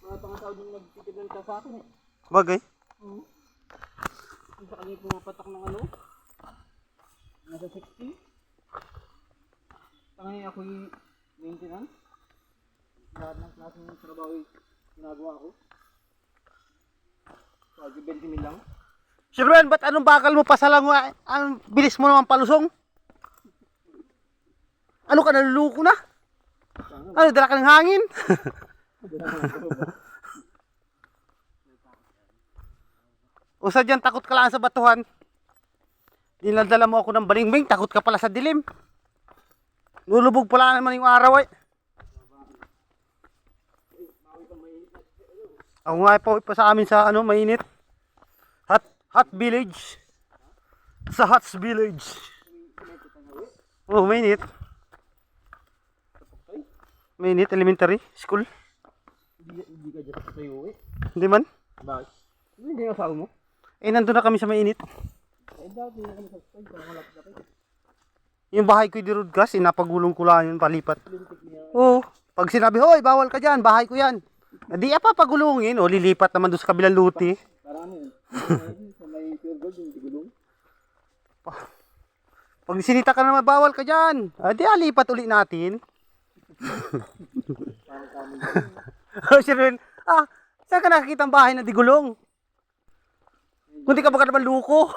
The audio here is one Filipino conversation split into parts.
Mga pangasaw din nagtitilan ka sa akin eh. Bagay. Oo. Kung sa kanya pumapatak ng ano, nasa 60. Sa ngayon ako'y maintenance. Lahat ng klase ng trabaho ay ginagawa ko. So, 20 mil lang. Sir Ruel, ba't anong bakal mo pasalang ang bilis mo naman palusong? Ano ka, naluluko na? Ano, dala ka ng hangin? O sadyan, takot ka lang sa batuhan. Dinadala mo ako ng balingbing, takot ka pala sa dilim. Lulubog pala naman yung araw eh. Ako nga pa sa amin sa ano, mainit. Hot village. Sa Hots village. Oh, mainit. Mainit, elementary school. Hindi ka dyan sa iyo eh. Hindi man. Bakit? Hindi yung asawa mo? Eh, nandun na kami sa mainit. Eh, dati na kami sa spine, kaya malapit na kayo. Yung bahay ko di Rodgas, inapagulong ko lang yun, palipat. Oo. Pag sinabi, hoy, bawal ka dyan, bahay ko yan. Di pa pagulungin, o lilipat naman doon sa kabilang luti. Para ano yun? Sa may pure gold yung tigulong. Pag sinita ka naman, bawal ka dyan. Di lipat uli natin. Parang kami. Sir Ruel, saan ka nakikita ang bahay na digulong? Kundi ka baka naman luko.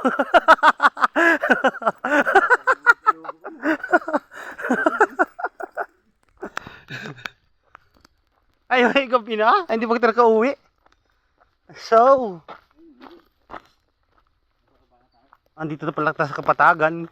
Ay, gabi na. Hindi pa kita nakauwi. So, andito na pala tayo sa Kapatagan.